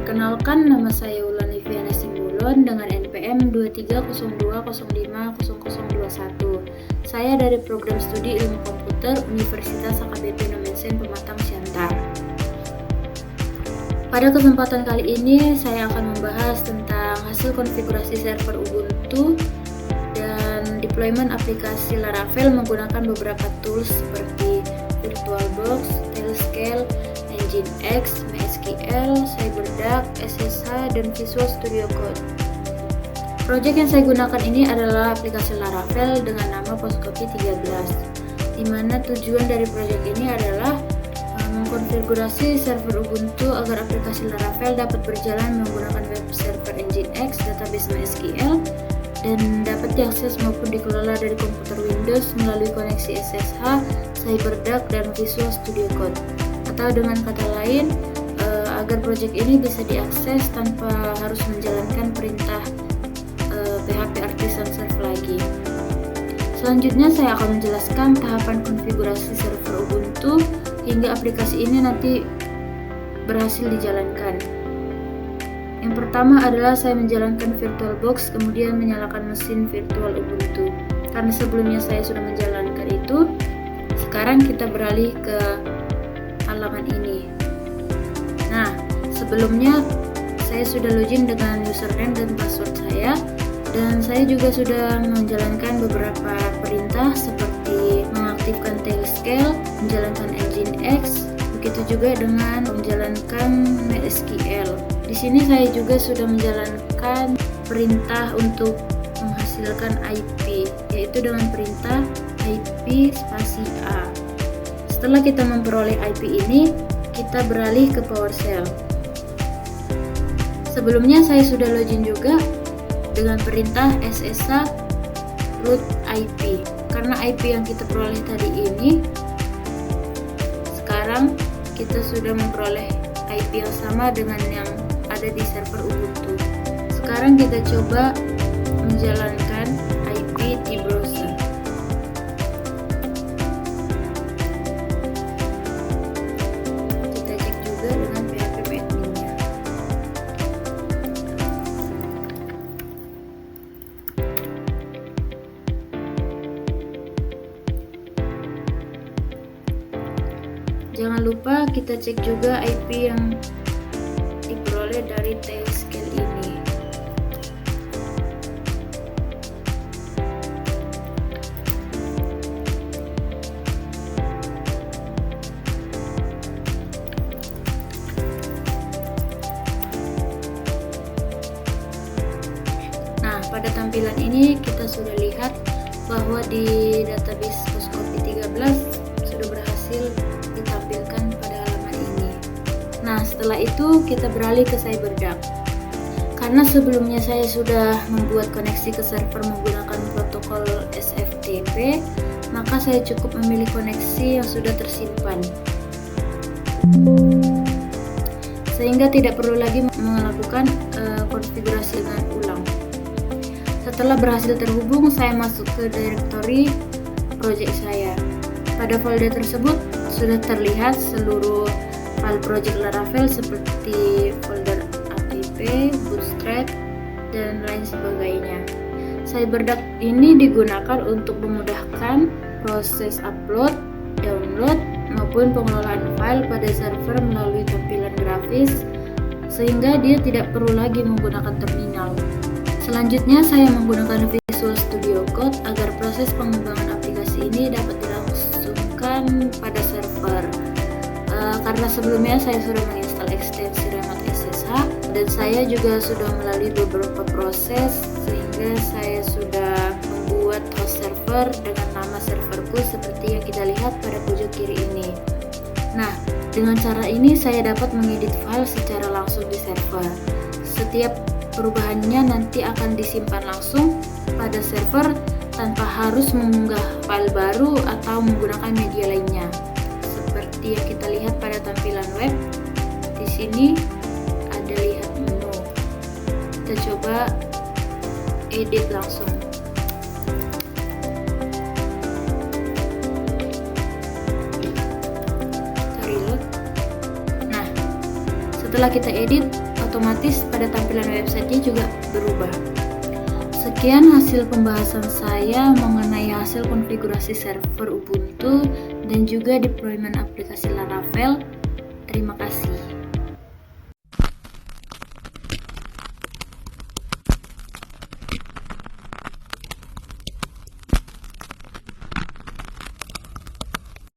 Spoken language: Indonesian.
Perkenalkan, nama saya Wulan Liviana Simbolon dengan NPM 2302050021. Saya dari Program Studi Ilmu Komputer Universitas AKBP Nomensen Pematang Siantar. Pada kesempatan kali ini saya akan membahas tentang hasil konfigurasi server Ubuntu dan deployment aplikasi Laravel menggunakan beberapa tools seperti VirtualBox, Tailscale, Nginx, MySQL, CyberDuck, SSH, dan Visual Studio Code. Project yang saya gunakan ini adalah aplikasi Laravel dengan nama Postcopy 13, di mana tujuan dari project ini adalah mengkonfigurasi server Ubuntu agar aplikasi Laravel dapat berjalan menggunakan web server Nginx, database MySQL, dan dapat diakses maupun dikelola dari komputer Windows melalui koneksi SSH, CyberDuck, dan Visual Studio Code. Atau dengan kata lain, agar project ini bisa diakses tanpa harus menjalankan perintah PHP Artisan Serve lagi. Selanjutnya saya akan menjelaskan tahapan konfigurasi server Ubuntu hingga aplikasi ini nanti berhasil dijalankan. Yang pertama adalah saya menjalankan VirtualBox, kemudian menyalakan mesin virtual Ubuntu. Karena sebelumnya saya sudah menjalankan itu, sekarang kita beralih ke halaman ini. Nah, sebelumnya saya sudah login dengan username dan password saya, dan saya juga sudah menjalankan beberapa perintah seperti mengaktifkan Tailscale, menjalankan Nginx, begitu juga dengan menjalankan MySQL. Di sini saya juga sudah menjalankan perintah untuk menghasilkan IP, yaitu dengan perintah IP spasi A. Setelah kita memperoleh IP ini, kita beralih ke PowerShell. Sebelumnya saya sudah login juga dengan perintah SSH root IP. Karena IP yang kita peroleh tadi ini, sekarang kita sudah memperoleh IP yang sama dengan yang ada di server Ubuntu. Sekarang kita coba menjalankan IP di browser. Jangan lupa kita cek juga IP yang diperoleh dari Tailscale ini. Nah, pada tampilan ini kita sudah lihat bahwa di database Postcopy 13 sudah berhasil ditampilkan pada halaman ini. Nah, setelah itu kita beralih ke CyberDuck. Karena sebelumnya saya sudah membuat koneksi ke server menggunakan protokol SFTP, maka saya cukup memilih koneksi yang sudah tersimpan, sehingga tidak perlu lagi melakukan konfigurasi dengan ulang. Setelah berhasil terhubung, saya masuk ke directory project saya. Pada folder tersebut sudah terlihat seluruh file project Laravel seperti folder app, bootstrap, dan lain sebagainya. CyberDuck ini digunakan untuk memudahkan proses upload, download, maupun pengelolaan file pada server melalui tampilan grafis, sehingga dia tidak perlu lagi menggunakan terminal. Selanjutnya saya menggunakan Visual Studio Code agar proses pengembangan aplikasi ini dapat dilangsungkan pada server. Karena sebelumnya saya sudah menginstal ekstensi remote SSH dan saya juga sudah melalui beberapa proses sehingga saya sudah membuat host server dengan nama serverku seperti yang kita lihat pada pojok kiri ini. Nah, dengan cara ini saya dapat mengedit file secara langsung di server. Setiap perubahannya nanti akan disimpan langsung pada server tanpa harus mengunggah file baru atau menggunakan media lainnya. Seperti yang kita lihat pada tampilan web, di sini ada lihat menu. Kita coba edit langsung. Kita reload. Nah, setelah kita edit, otomatis pada tampilan websitenya juga berubah. Sekian hasil pembahasan saya mengenai hasil konfigurasi server Ubuntu dan juga deployment aplikasi Laravel. Terima kasih.